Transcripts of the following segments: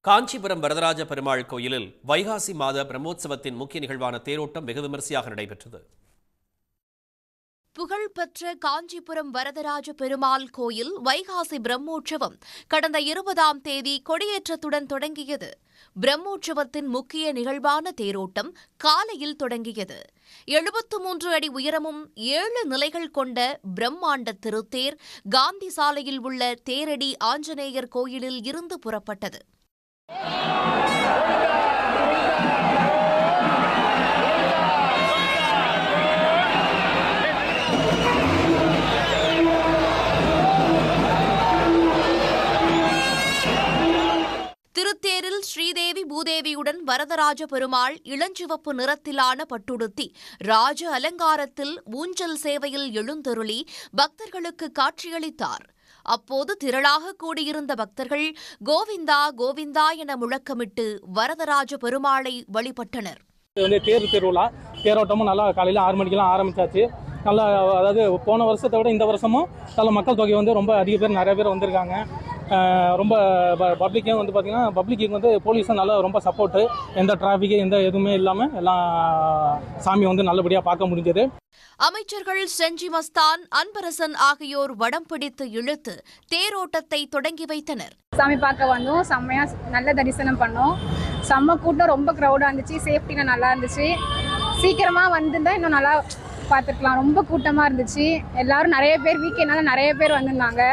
காஞ்சிபுரம் வரதராஜ பெருமாள் கோயிலில் வைகாசி மாத பிரம்மோற்சவத்தின் முக்கிய நிகழ்வான தேரோட்டம் வெகு விமரிசையாக நடைபெற்றது. புகழ்பெற்ற காஞ்சிபுரம் வரதராஜ பெருமாள் கோயில் வைகாசி பிரம்மோற்சவம் கடந்த 20ஆம் தேதி கொடியேற்றத்துடன் தொடங்கியது. பிரம்மோற்சவத்தின் முக்கிய நிகழ்வான தேரோட்டம் காலையில் தொடங்கியது. 73 அடி உயரமும் 7 நிலைகள் கொண்ட பிரம்மாண்ட திருத்தேர் காந்தி சாலையில் உள்ள தேரடி ஆஞ்சநேயர் கோயிலில் இருந்து புறப்பட்டது. திருத்தேரில் ஸ்ரீதேவி பூதேவியுடன் வரதராஜ பெருமாள் இளஞ்சிவப்பு நிறத்திலான பட்டுடுத்தி ராஜ அலங்காரத்தில் ஊஞ்சல் சேவையில் எழுந்தருளி பக்தர்களுக்கு காட்சியளித்தார். அப்போது திரளாக கூடியிருந்த பக்தர்கள் கோவிந்தா கோவிந்தா என முழக்கமிட்டு வரதராஜ பெருமாளை வழிபட்டனர். தேர் திருவிழா தேரோட்டமும் நல்லா காலையில் 6 மணிக்கெல்லாம் ஆரம்பிச்சாச்சு. நல்லா, அதாவது போன வருஷத்தை விட இந்த வருஷமும் நல்ல மக்கள் தொகை ரொம்ப அதிக பேர், நிறைய பேர் வந்திருக்காங்க. ரொம்ப பப்ளிக்கும் பார்த்தீங்கன்னா பப்ளிக்கு போலீஸும் நல்லா ரொம்ப சப்போர்ட்டு. எந்த டிராஃபிக்கு எந்த எதுவுமே இல்லாமல் எல்லாம் சாமி நல்லபடியாக பார்க்க முடிஞ்சது. அமைச்சர்கள் செஞ்சி மஸ்தான், அன்பரசன் ஆகியோர் வடம் பிடித்து இழுத்து தேரோட்டத்தை தொடங்கி வைத்தனர். சாமி பார்க்க வந்தோம், செம்மையா நல்ல தரிசனம் பண்ணோம். செம்ம கூட்டம், ரொம்ப க்ரௌடாக இருந்துச்சு. சேஃப்டினா நல்லா இருந்துச்சு. சீக்கிரமாக வந்திருந்தா இன்னும் நல்லா பார்த்துக்கலாம். ரொம்ப கூட்டமாக இருந்துச்சு. எல்லாரும் நிறைய பேர் வீக்கெண்ட்னால நிறைய பேர் வந்திருந்தாங்க.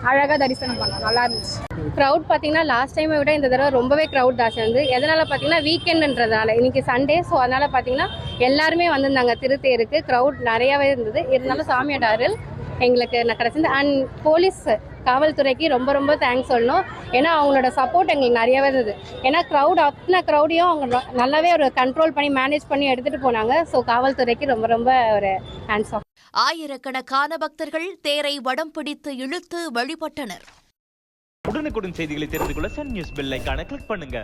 அழகாக தரிசனம் பண்ணோம், நல்லா இருந்துச்சு. க்ரௌட் பார்த்தீங்கன்னா லாஸ்ட் டைமை விட இந்த தடவை ரொம்பவே க்ரௌட் ஜாஸ்தி வந்து. எதனால் பார்த்தீங்கன்னா வீக்கெண்டுன்றதால இன்னைக்கு சண்டே, ஸோ அதனால் பார்த்தீங்கன்னா எல்லாருமே வந்திருந்தாங்க. திருத்தேருக்கு க்ரௌட் நிறையாவே இருந்தது. இருந்தாலும் சாமியோட அருள் எங்களுக்கு கிடச்சிது. அண்ட் போலீஸ் காவல்துறைக்கு ரொம்ப ரொம்ப தேங்க்ஸ் சொல்லணும். ஏன்னா அவங்களோட சப்போர்ட் எங்களுக்கு நிறையவே இருந்தது. ஏன்னா அத்தனை க்ரௌடையும் அவங்க நல்லாவே ஒரு கண்ட்ரோல் பண்ணி மேனேஜ் பண்ணி எடுத்துகிட்டு போனாங்க. ஸோ காவல்துறைக்கு ரொம்ப ரொம்ப ஒரு ஹேண்ட்ஸ் ஆஃப். ஆயிரக்கணக்கான பக்தர்கள் தேரை வடம் பிடித்து இழுத்து வழிபட்டனர். உடனுக்குடன் செய்திகளை தெரிந்து கொள்ள சன் நியூஸ் பெல் ஐகானை கிளிக் பண்ணுங்க.